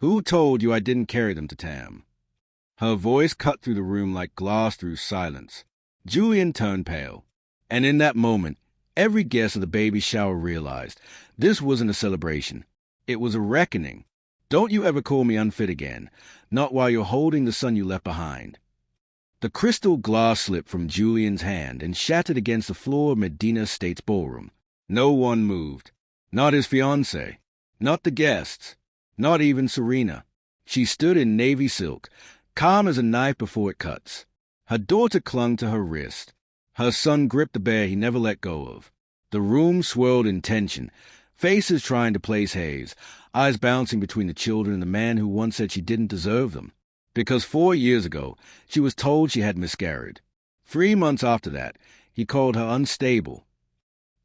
Who told you I didn't carry them to Tam? Her voice cut through the room like glass through silence. Julian turned pale, and in that moment, every guest of the baby shower realized this wasn't a celebration. It was a reckoning. Don't you ever call me unfit again, not while you're holding the son you left behind. The crystal glass slipped from Julian's hand and shattered against the floor of Medina Estate's ballroom. No one moved. Not his fiancée, not the guests, not even Serena. She stood in navy silk, calm as a knife before it cuts. Her daughter clung to her wrist. Her son gripped the bear he never let go of. The room swirled in tension, faces trying to place haze, eyes bouncing between the children and the man who once said she didn't deserve them. Because 4 years ago, she was told she had miscarried. 3 months after that, he called her unstable.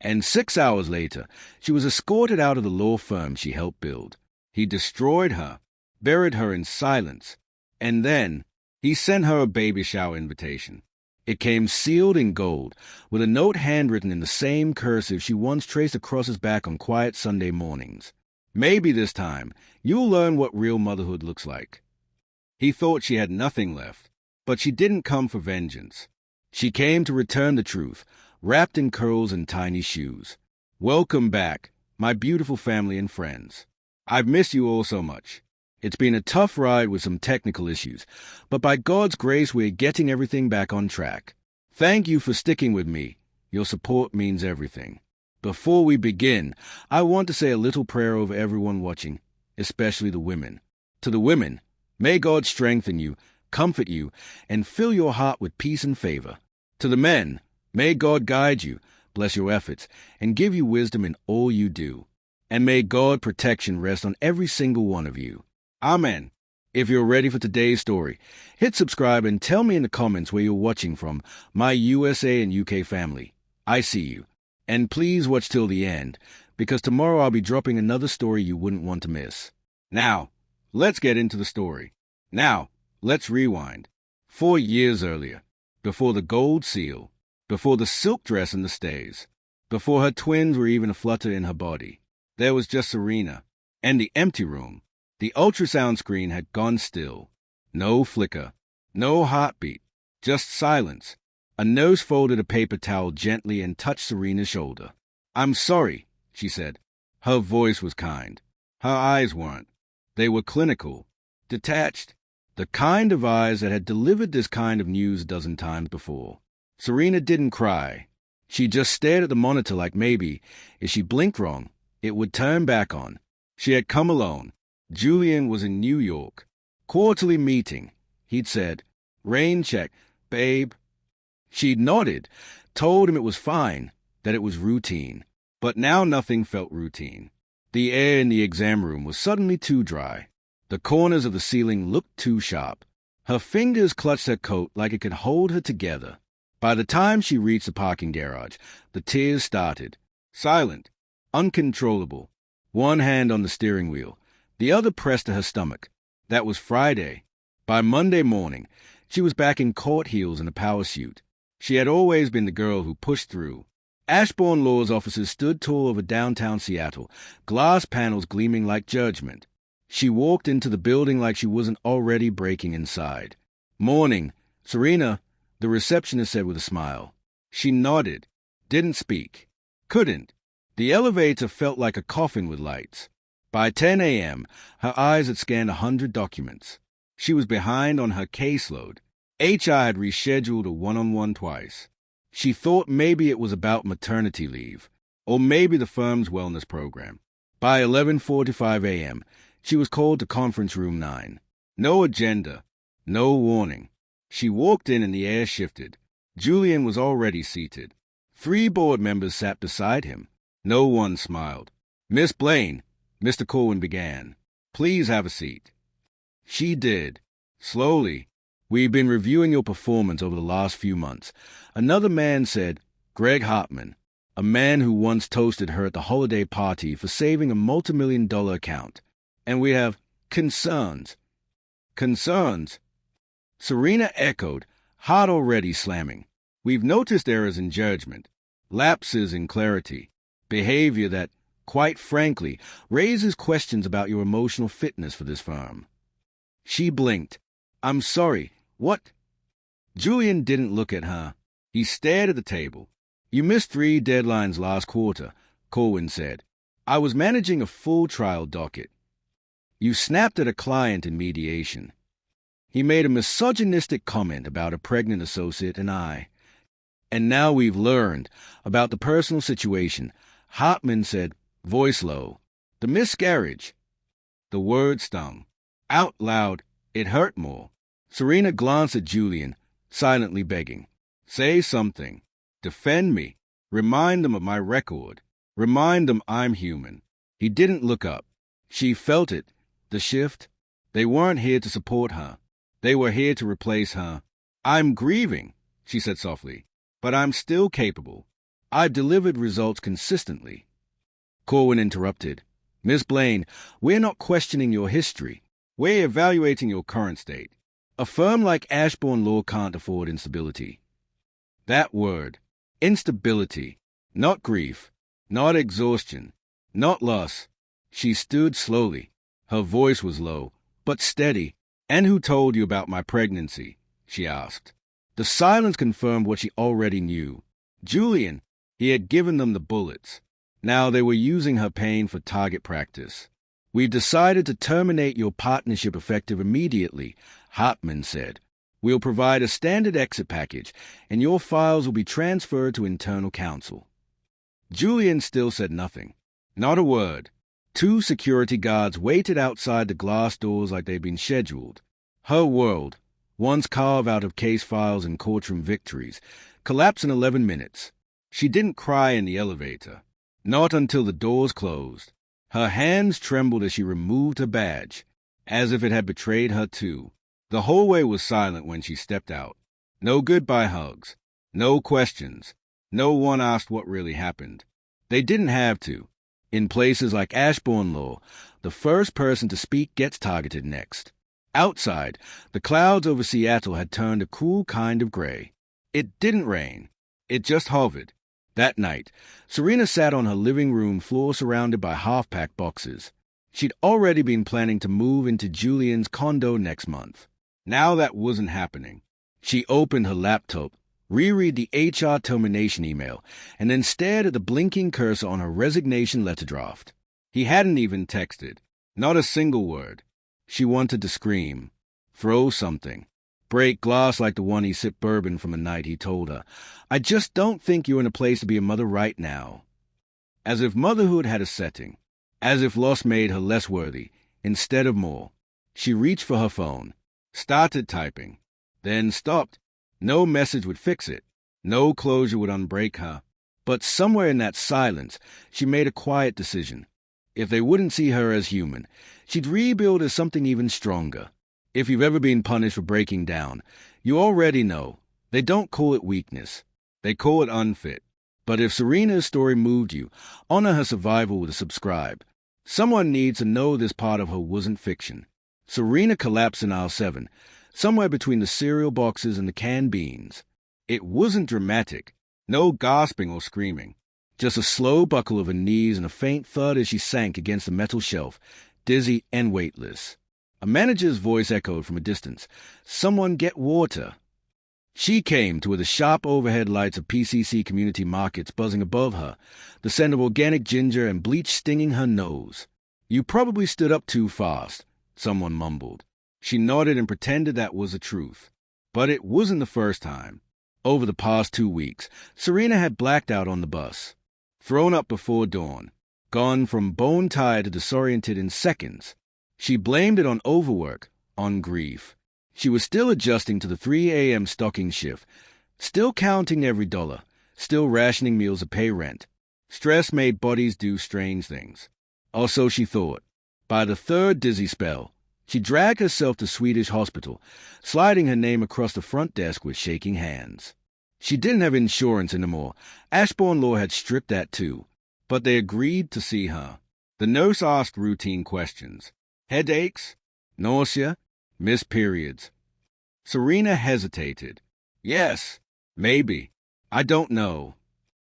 And 6 hours later, she was escorted out of the law firm she helped build. He destroyed her, buried her in silence, and then he sent her a baby shower invitation. It came sealed in gold, with a note handwritten in the same cursive she once traced across his back on quiet Sunday mornings. Maybe this time, you'll learn what real motherhood looks like. He thought she had nothing left, but she didn't come for vengeance. She came to return the truth, wrapped in curls and tiny shoes. Welcome back, my beautiful family and friends. I've missed you all so much. It's been a tough ride with some technical issues, but by God's grace, we're getting everything back on track. Thank you for sticking with me. Your support means everything. Before we begin, I want to say a little prayer over everyone watching, especially the women. To the women, may God strengthen you, comfort you, and fill your heart with peace and favor. To the men, may God guide you, bless your efforts, and give you wisdom in all you do. And may God's protection rest on every single one of you. Amen. If you're ready for today's story, hit subscribe and tell me in the comments where you're watching from, my USA and UK family. I see you. And please watch till the end, because tomorrow I'll be dropping another story you wouldn't want to miss. Now, let's get into the story. Now, let's rewind. 4 years earlier, before the gold seal, before the silk dress and the stays, before her twins were even a flutter in her body, there was just Serena, and the empty room. The ultrasound screen had gone still. No flicker, no heartbeat, just silence. A nurse folded a paper towel gently and touched Serena's shoulder. "I'm sorry," she said. Her voice was kind. Her eyes weren't. They were clinical, detached, the kind of eyes that had delivered this kind of news a dozen times before. Serena didn't cry. She just stared at the monitor like maybe, if she blinked wrong, it would turn back on. She had come alone. Julian was in New York. Quarterly meeting. He'd said, "Rain check, babe." She'd nodded, told him it was fine, that it was routine. But now nothing felt routine. The air in the exam room was suddenly too dry. The corners of the ceiling looked too sharp. Her fingers clutched her coat like it could hold her together. By the time she reached the parking garage, the tears started. Silent, uncontrollable. One hand on the steering wheel, the other pressed to her stomach. That was Friday. By Monday morning, she was back in court heels and a power suit. She had always been the girl who pushed through. Ashbourne Law's offices stood tall over downtown Seattle, glass panels gleaming like judgment. She walked into the building like she wasn't already breaking inside. "Morning, Serena," the receptionist said with a smile. She nodded, didn't speak, couldn't. The elevator felt like a coffin with lights. By 10 a.m., her eyes had scanned 100 documents. She was behind on her caseload. HR had rescheduled a one-on-one twice. She thought maybe it was about maternity leave, or maybe the firm's wellness program. By 11:45 a.m., she was called to conference room 9. No agenda, no warning. She walked in and the air shifted. Julian was already seated. 3 board members sat beside him. No one smiled. "Miss Blaine," Mr. Corwin began, "please have a seat." She did. Slowly. "We've been reviewing your performance over the last few months." Another man said, Greg Hartman, a man who once toasted her at the holiday party for saving a multimillion-dollar account. "And we have concerns." "Concerns?" Serena echoed, heart already slamming. "We've noticed errors in judgment, lapses in clarity, behavior that quite frankly, raises questions about your emotional fitness for this firm. She blinked. I'm sorry, what? Julian didn't look at her. He stared at the table. You missed 3 deadlines last quarter, Corwin said. I was managing a full trial docket. You snapped at a client in mediation. He made a misogynistic comment about a pregnant associate and I. And now we've learned about the personal situation. Hartman said, voice low. The miscarriage. The word stung. Out loud, it hurt more. Serena glanced at Julian, silently begging. Say something. Defend me. Remind them of my record. Remind them I'm human. He didn't look up. She felt it. The shift. They weren't here to support her. They were here to replace her. I'm grieving, she said softly, but I'm still capable. I've delivered results consistently. Corwin interrupted. Miss Blaine, we're not questioning your history. We're evaluating your current state. A firm like Ashbourne Law can't afford instability. That word, instability, not grief, not exhaustion, not loss. She stood slowly. Her voice was low, but steady. And who told you about my pregnancy? She asked. The silence confirmed what she already knew. Julian, he had given them the bullets. Now they were using her pain for target practice. We've decided to terminate your partnership effective immediately, Hartman said. We'll provide a standard exit package, and your files will be transferred to internal counsel. Julian still said nothing. Not a word. 2 security guards waited outside the glass doors like they'd been scheduled. Her world, once carved out of case files and courtroom victories, collapsed in 11 minutes. She didn't cry in the elevator. Not until the doors closed. Her hands trembled as she removed her badge, as if it had betrayed her too. The hallway was silent when she stepped out. No goodbye hugs. No questions. No one asked what really happened. They didn't have to. In places like Ashbourne Law, the first person to speak gets targeted next. Outside, the clouds over Seattle had turned a cool kind of gray. It didn't rain. It just hovered. That night, Serena sat on her living room floor surrounded by half-packed boxes. She'd already been planning to move into Julian's condo next month. Now that wasn't happening. She opened her laptop, reread the HR termination email, and then stared at the blinking cursor on her resignation letter draft. He hadn't even texted. Not a single word. She wanted to scream. Throw something. Break glass like the one he sipped bourbon from a night he told her, I just don't think you're in a place to be a mother right now. As if motherhood had a setting. As if loss made her less worthy, instead of more. She reached for her phone. Started typing. Then stopped. No message would fix it. No closure would unbreak her. But somewhere in that silence, she made a quiet decision. If they wouldn't see her as human, she'd rebuild as something even stronger. If you've ever been punished for breaking down, you already know. They don't call it weakness. They call it unfit. But if Serena's story moved you, honor her survival with a subscribe. Someone needs to know this part of her wasn't fiction. Serena collapsed in aisle 7, somewhere between the cereal boxes and the canned beans. It wasn't dramatic. No gasping or screaming. Just a slow buckle of her knees and a faint thud as she sank against the metal shelf, dizzy and weightless. A manager's voice echoed from a distance. Someone get water. She came to where the sharp overhead lights of PCC Community Markets buzzing above her, the scent of organic ginger and bleach stinging her nose. You probably stood up too fast, someone mumbled. She nodded and pretended that was the truth. But it wasn't the first time. Over the past 2 weeks, Serena had blacked out on the bus. Thrown up before dawn. Gone from bone-tired to disoriented in seconds. She blamed it on overwork, on grief. She was still adjusting to the 3 a.m. stocking shift, still counting every dollar, still rationing meals to pay rent. Stress made bodies do strange things. Or so she thought. By the 3rd dizzy spell, she dragged herself to Swedish hospital, sliding her name across the front desk with shaking hands. She didn't have insurance anymore. Ashbourne Law had stripped that too. But they agreed to see her. The nurse asked routine questions. Headaches? Nausea? Missed periods? Serena hesitated. Yes, maybe. I don't know.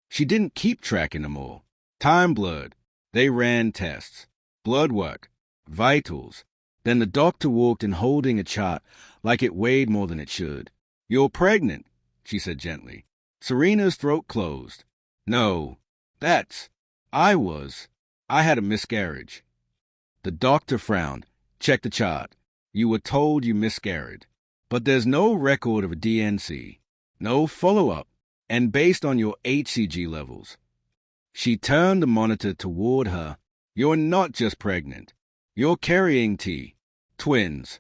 She didn't keep track anymore. Time blurred. They ran tests, blood work, vitals. Then the doctor walked in holding a chart like it weighed more than it should. "You're pregnant," she said gently. Serena's throat closed. "No, I had a miscarriage." The doctor frowned. "Check the chart. You were told you miscarried. But there's no record of a DNC, no follow-up, and based on your HCG levels." She turned the monitor toward her. "You're not just pregnant. You're carrying twins."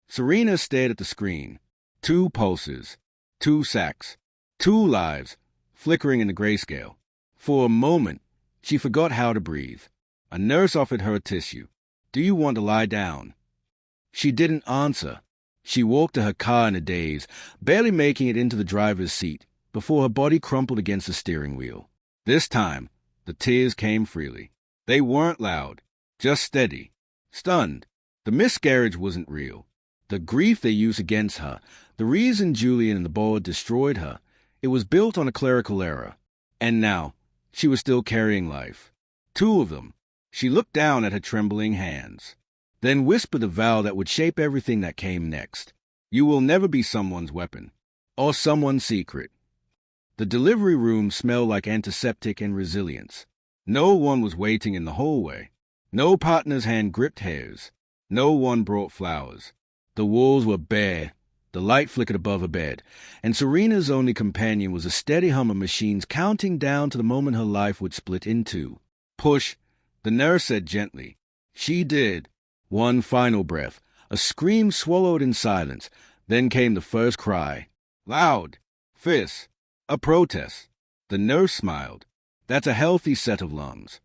Serena stared at the screen. 2 pulses, 2 sacs, 2 lives, flickering in the grayscale. For a moment, she forgot how to breathe. A nurse offered her a tissue. "Do you want to lie down?" She didn't answer. She walked to her car in a daze, barely making it into the driver's seat, before her body crumpled against the steering wheel. This time, the tears came freely. They weren't loud, just steady. Stunned. The miscarriage wasn't real. The grief they used against her, the reason Julian and the board destroyed her, it was built on a clerical error. And now, she was still carrying life. 2 of them. She looked down at her trembling hands, then whispered a vow that would shape everything that came next. "You will never be someone's weapon, or someone's secret." The delivery room smelled like antiseptic and resilience. No one was waiting in the hallway. No partner's hand gripped hers. No one brought flowers. The walls were bare. The light flickered above her bed, and Serena's only companion was a steady hum of machines counting down to the moment her life would split in 2. "Push," the nurse said gently. She did. One final breath, a scream swallowed in silence. Then came the first cry. Loud. Fierce. A protest. The nurse smiled. "That's a healthy set of lungs."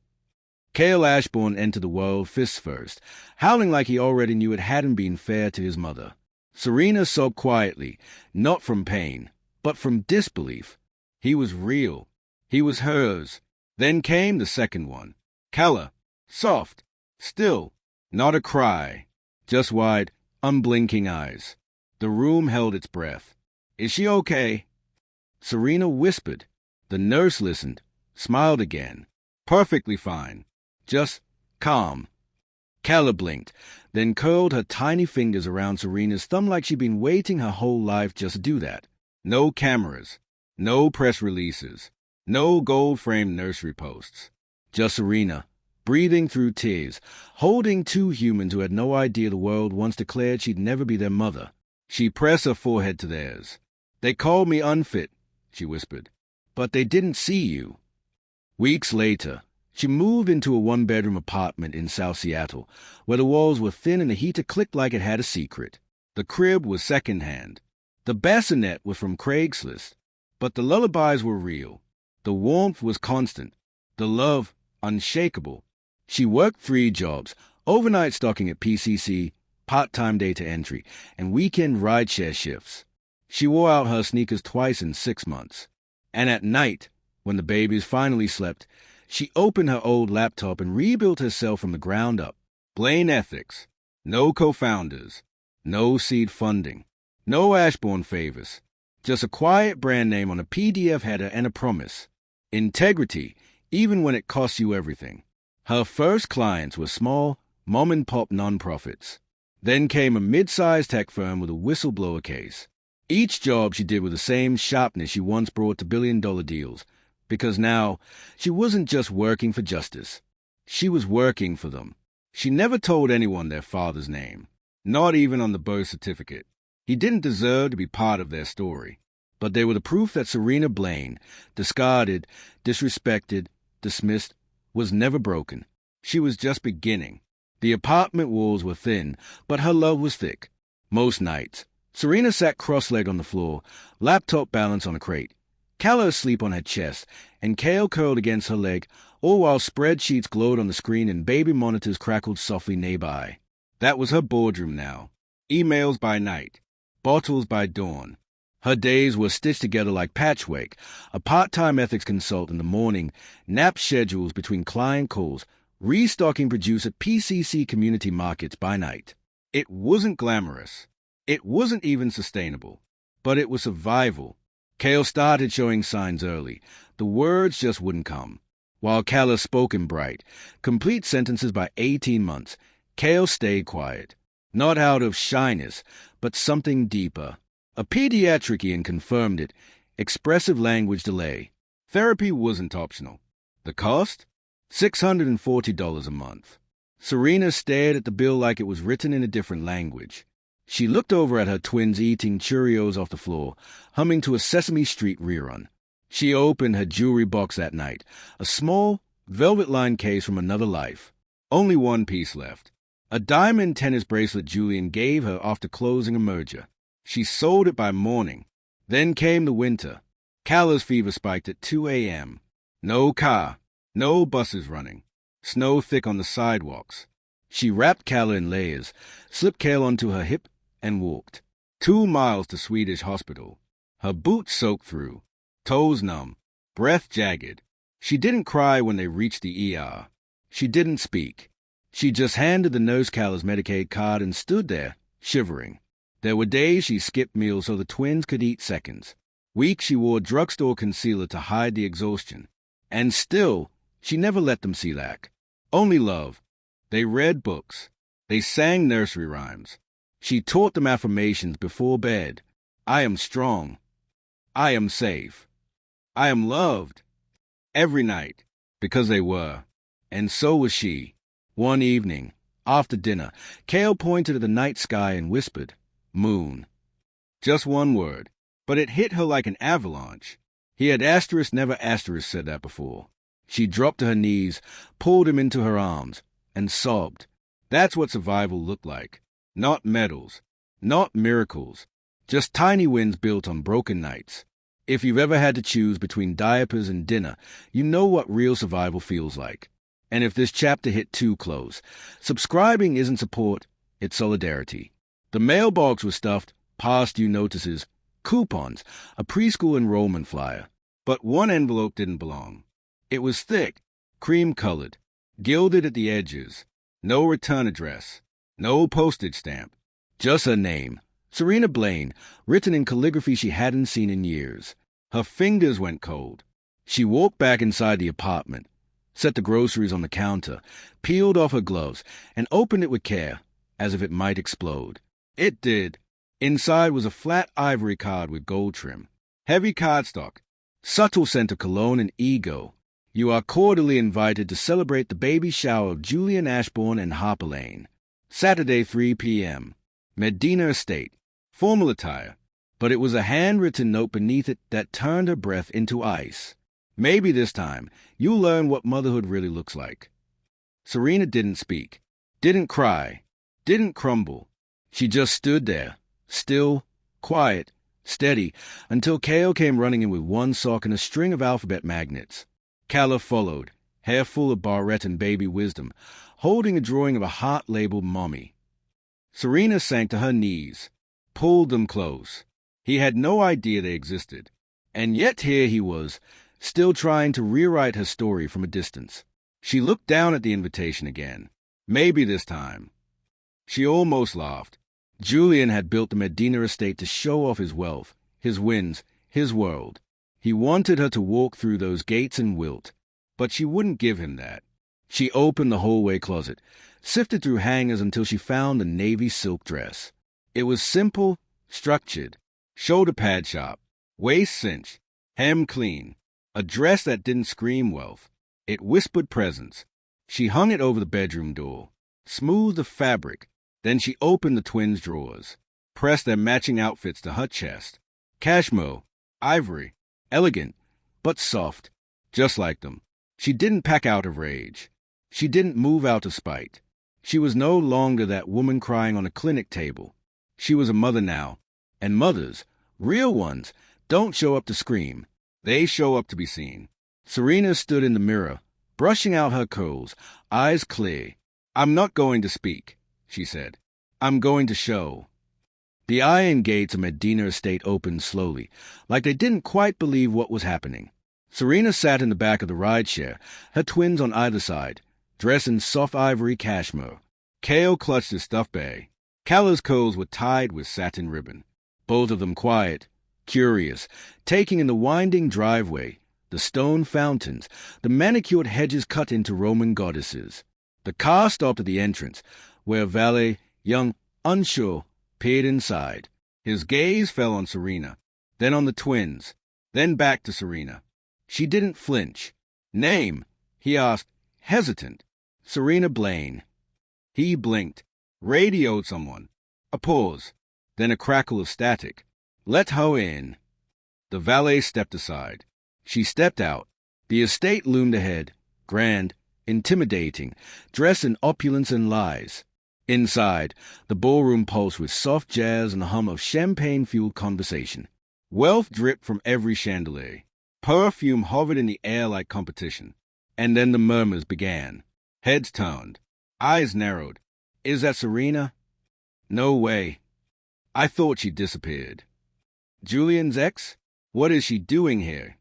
Cale Ashbourne entered the world fists first, howling like he already knew it hadn't been fair to his mother. Serena sobbed quietly, not from pain, but from disbelief. He was real. He was hers. Then came the second one. Calla. Soft. Still. Not a cry. Just wide, unblinking eyes. The room held its breath. "Is she okay?" Serena whispered. The nurse listened, smiled again. "Perfectly fine. Just calm." Calla blinked, then curled her tiny fingers around Serena's thumb like she'd been waiting her whole life just to do that. No cameras, no press releases, no gold-framed nursery posts. Just Serena, breathing through tears, holding 2 humans who had no idea the world once declared she'd never be their mother. She pressed her forehead to theirs. "They called me unfit," she whispered, "but they didn't see you." Weeks later, she moved into a 1-bedroom apartment in South Seattle, where the walls were thin and the heater clicked like it had a secret. The crib was secondhand. The bassinet was from Craigslist. But the lullabies were real. The warmth was constant. The love, unshakable. She worked 3 jobs, overnight stocking at PCC, part-time data entry, and weekend rideshare shifts. She wore out her sneakers twice in 6 months. And at night, when the babies finally slept, she opened her old laptop and rebuilt herself from the ground up. Plain ethics. No co-founders. No seed funding. No Ashbourne favors. Just a quiet brand name on a PDF header and a promise. Integrity, even when it costs you everything. Her first clients were small, mom-and-pop nonprofits. Then came a mid-sized tech firm with a whistleblower case. Each job she did with the same sharpness she once brought to billion-dollar deals. Because now, she wasn't just working for justice. She was working for them. She never told anyone their father's name, not even on the birth certificate. He didn't deserve to be part of their story. But they were the proof that Serena Blaine, discarded, disrespected, dismissed, was never broken. She was just beginning. The apartment walls were thin, but her love was thick. Most nights, Serena sat cross-legged on the floor, laptop balanced on a crate. Calla asleep on her chest, and Cale curled against her leg, all while spreadsheets glowed on the screen and baby monitors crackled softly nearby. That was her boardroom now. Emails by night. Bottles by dawn. Her days were stitched together like patchwork, a part-time ethics consult in the morning, nap schedules between client calls, restocking produce at PCC community markets by night. It wasn't glamorous. It wasn't even sustainable. But it was survival. Cale started showing signs early. The words just wouldn't come. While Calla spoke in bright, complete sentences by 18 months, Cale stayed quiet. Not out of shyness, but something deeper. A pediatric Ian confirmed it. Expressive language delay. Therapy wasn't optional. The cost? $640 a month. Serena stared at the bill like it was written in a different language. She looked over at her twins eating Cheerios off the floor, humming to a Sesame Street rerun. She opened her jewelry box that night, a small, velvet-lined case from another life. Only one piece left. A diamond tennis bracelet Julian gave her after closing a merger. She sold it by morning. Then came the winter. Calla's fever spiked at 2 a.m. No car, no buses running. Snow thick on the sidewalks. She wrapped Calla in layers, slipped Cale onto her hip, and walked. 2 miles to Swedish hospital. Her boots soaked through. Toes numb, breath jagged. She didn't cry when they reached the ER. She didn't speak. She just handed the nurse Calla's Medicaid card and stood there, shivering. There were days she skipped meals so the twins could eat seconds. Weeks she wore drugstore concealer to hide the exhaustion. And still, she never let them see lack. Only love. They read books. They sang nursery rhymes. She taught them affirmations before bed. I am strong. I am safe. I am loved. Every night, because they were. And so was she. One evening, after dinner, Cale pointed at the night sky and whispered, "Moon." Just one word, but it hit her like an avalanche. He had never said that before. She dropped to her knees, pulled him into her arms, and sobbed. That's what survival looked like. Not medals, not miracles, just tiny wins built on broken nights. If you've ever had to choose between diapers and dinner, you know what real survival feels like. And if this chapter hit too close, subscribing isn't support, it's solidarity. The mailbox was stuffed, past due notices, coupons, a preschool enrollment flyer. But one envelope didn't belong. It was thick, cream-colored, gilded at the edges. No return address, no postage stamp, just her name, Serena Blaine, written in calligraphy she hadn't seen in years. Her fingers went cold. She walked back inside the apartment, set the groceries on the counter, peeled off her gloves, and opened it with care, as if it might explode. It did. Inside was a flat ivory card with gold trim. Heavy cardstock. Subtle scent of cologne and ego. You are cordially invited to celebrate the baby shower of Julian Ashbourne and Harper Lane. Saturday, 3 p.m. Medina Estate. Formal attire. But it was a handwritten note beneath it that turned her breath into ice. Maybe this time, you'll learn what motherhood really looks like. Serena didn't speak. Didn't cry. Didn't crumble. She just stood there, still, quiet, steady, until Cale came running in with one sock and a string of alphabet magnets. Calla followed, hair full of barrette and baby wisdom, holding a drawing of a heart labeled mommy. Serena sank to her knees, pulled them close. He had no idea they existed. And yet here he was, still trying to rewrite her story from a distance. She looked down at the invitation again. Maybe this time. She almost laughed. Julian had built the Medina estate to show off his wealth, his wins, his world. He wanted her to walk through those gates and wilt, but she wouldn't give him that. She opened the hallway closet, sifted through hangers until she found a navy silk dress. It was simple, structured, shoulder pad sharp, waist cinch, hem clean, a dress that didn't scream wealth. It whispered presence. She hung it over the bedroom door, smoothed the fabric. Then she opened the twins' drawers, pressed their matching outfits to her chest. Cashmere, ivory, elegant, but soft, just like them. She didn't pack out of rage. She didn't move out of spite. She was no longer that woman crying on a clinic table. She was a mother now, and mothers, real ones, don't show up to scream. They show up to be seen. Serena stood in the mirror, brushing out her curls, eyes clear. "I'm not going to speak," she said. "I'm going to show." The iron gates of Medina Estate opened slowly, like they didn't quite believe what was happening. Serena sat in the back of the rideshare, her twins on either side, dressed in soft ivory cashmere. Cale clutched his stuffed bag. Calla's curls were tied with satin ribbon. Both of them quiet, curious, taking in the winding driveway, the stone fountains, the manicured hedges cut into Roman goddesses. The car stopped at the entrance, where a valet, young, unsure, peered inside. His gaze fell on Serena, then on the twins, then back to Serena. She didn't flinch. "Name?" he asked, hesitant. "Serena Blaine." He blinked, radioed someone. A pause, then a crackle of static. "Let her in." The valet stepped aside. She stepped out. The estate loomed ahead, grand, intimidating, dressed in opulence and lies. Inside, the ballroom pulsed with soft jazz and the hum of champagne-fueled conversation. Wealth dripped from every chandelier. Perfume hovered in the air like competition. And then the murmurs began. Heads turned. Eyes narrowed. "Is that Serena?" "No way. I thought she disappeared." "Julian's ex? What is she doing here?"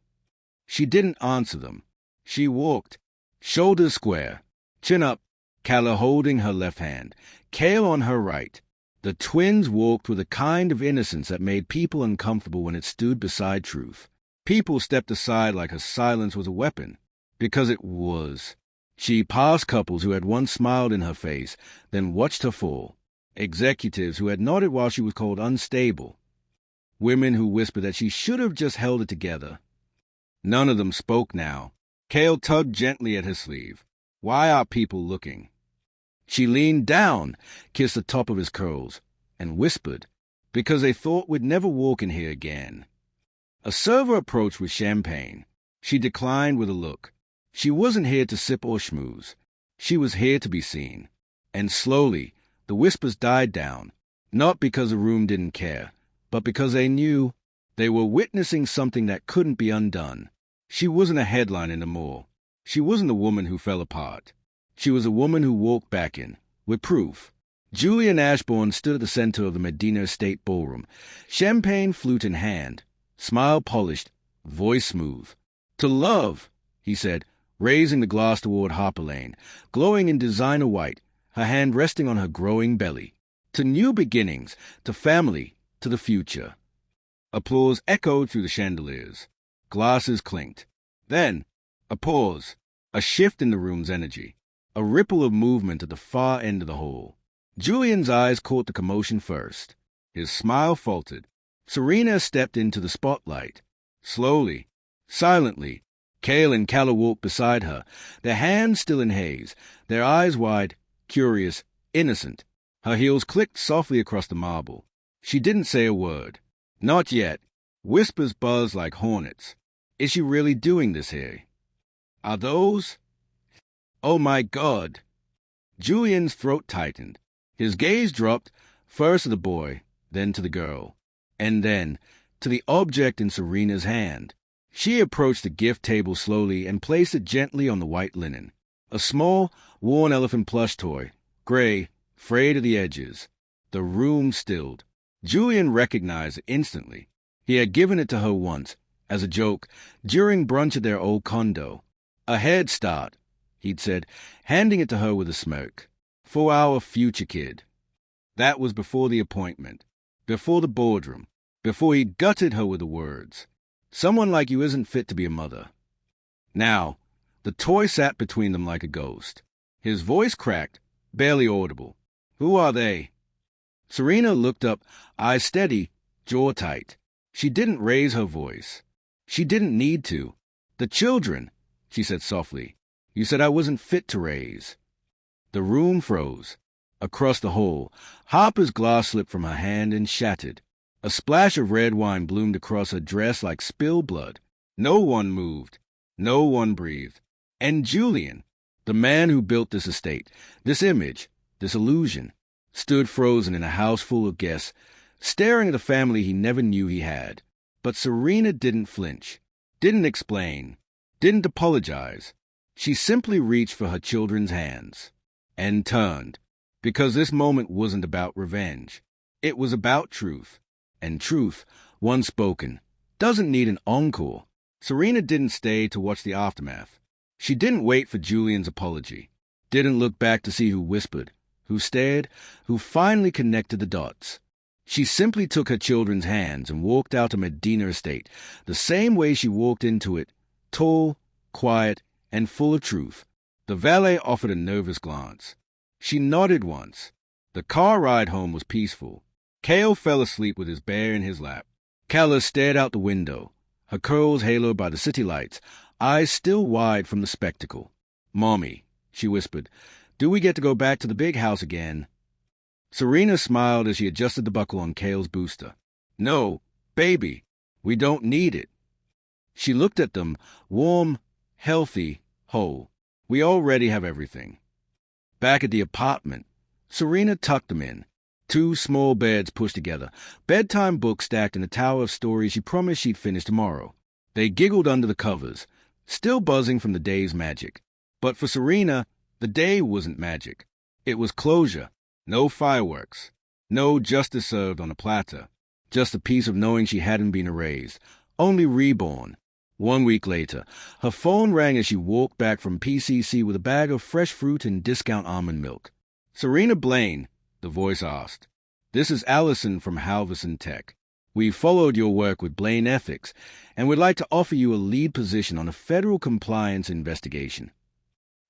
She didn't answer them. She walked, shoulders square, chin up, Calla holding her left hand, Cale on her right. The twins walked with a kind of innocence that made people uncomfortable when it stood beside truth. People stepped aside like her silence was a weapon, because it was. She passed couples who had once smiled in her face, then watched her fall. Executives who had nodded while she was called unstable. Women who whispered that she should have just held it together. None of them spoke now. Cale tugged gently at her sleeve. "Why are people looking?" She leaned down, kissed the top of his curls, and whispered, "Because they thought we'd never walk in here again." A server approached with champagne. She declined with a look. She wasn't here to sip or schmooze. She was here to be seen. And slowly, the whispers died down, not because the room didn't care, but because they knew they were witnessing something that couldn't be undone. She wasn't a headline anymore. She wasn't a woman who fell apart. She was a woman who walked back in, with proof. Julian Ashbourne stood at the center of the Medina Estate ballroom, champagne flute in hand, smile polished, voice smooth. "To love," he said, raising the glass toward Harper Lane, glowing in designer white, her hand resting on her growing belly. "To new beginnings, to family, to the future." Applause echoed through the chandeliers. Glasses clinked. Then, a pause, a shift in the room's energy, a ripple of movement at the far end of the hall. Julian's eyes caught the commotion first. His smile faltered. Serena stepped into the spotlight. Slowly, silently, Cale and Calla walked beside her, their hands still in haze, their eyes wide, curious, innocent. Her heels clicked softly across the marble. She didn't say a word. Not yet. Whispers buzzed like hornets. Is she really doing this here? Are those? Oh my God! Julian's throat tightened. His gaze dropped, first to the boy, then to the girl, and then to the object in Serena's hand. She approached the gift table slowly and placed it gently on the white linen. A small, worn elephant plush toy, gray, frayed at the edges. The room stilled. Julian recognized it instantly. He had given it to her once, as a joke, during brunch at their old condo. "A head start," he'd said, handing it to her with a smirk. "For our future kid." That was before the appointment, before the boardroom, before he'd gutted her with the words, "Someone like you isn't fit to be a mother." Now, the toy sat between them like a ghost. His voice cracked, barely audible. "Who are they?" Serena looked up, eyes steady, jaw tight. She didn't raise her voice. She didn't need to. "The children," she said softly. "You said I wasn't fit to raise." The room froze. Across the hall, Harper's glass slipped from her hand and shattered. A splash of red wine bloomed across her dress like spilled blood. No one moved. No one breathed. And Julian, the man who built this estate, this image, this illusion, stood frozen in a house full of guests, staring at the family he never knew he had. But Serena didn't flinch, didn't explain, didn't apologize. She simply reached for her children's hands and turned, because this moment wasn't about revenge. It was about truth. And truth, once spoken, doesn't need an encore. Serena didn't stay to watch the aftermath. She didn't wait for Julian's apology, didn't look back to see who whispered, who stared, who finally connected the dots. She simply took her children's hands and walked out to Medina Estate, the same way she walked into it, Tall, quiet, and full of truth. The valet offered a nervous glance. She nodded once. The car ride home was peaceful. Cale fell asleep with his bear in his lap. Calla stared out the window, her curls haloed by the city lights, eyes still wide from the spectacle. "Mommy," she whispered, "do we get to go back to the big house again?" Serena smiled as she adjusted the buckle on Cale's booster. "No, baby, we don't need it." She looked at them, warm, healthy, whole. "We already have everything." Back at the apartment, Serena tucked them in. 2 small beds pushed together, bedtime books stacked in a tower of stories she promised she'd finish tomorrow. They giggled under the covers, still buzzing from the day's magic. But for Serena, the day wasn't magic. It was closure. No fireworks. No justice served on a platter. Just a piece of knowing she hadn't been erased. Only reborn. 1 week later, her phone rang as she walked back from PCC with a bag of fresh fruit and discount almond milk. "Serena Blaine," the voice asked. "This is Allison from Halverson Tech. We followed your work with Blaine Ethics, and would like to offer you a lead position on a federal compliance investigation."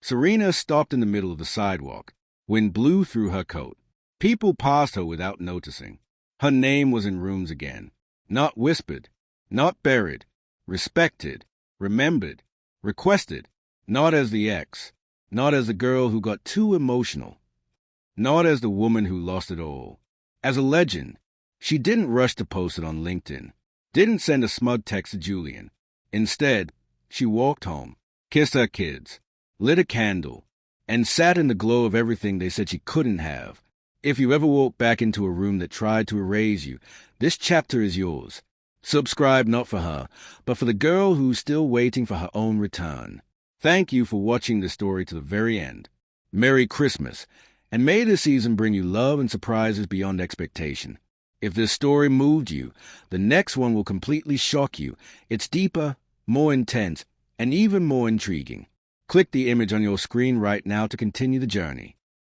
Serena stopped in the middle of the sidewalk. Wind blew through her coat. People passed her without noticing. Her name was in rooms again. Not whispered, not buried, respected, remembered, requested, not as the ex, not as the girl who got too emotional, not as the woman who lost it all. As a legend, she didn't rush to post it on LinkedIn, didn't send a smug text to Julian. Instead, she walked home, kissed her kids, lit a candle, and sat in the glow of everything they said she couldn't have. If you ever walked back into a room that tried to erase you, this chapter is yours. Subscribe not for her, but for the girl who's still waiting for her own return. Thank you for watching this story to the very end. Merry Christmas, and may this season bring you love and surprises beyond expectation. If this story moved you, the next one will completely shock you. It's deeper, more intense, and even more intriguing. Click the image on your screen right now to continue the journey.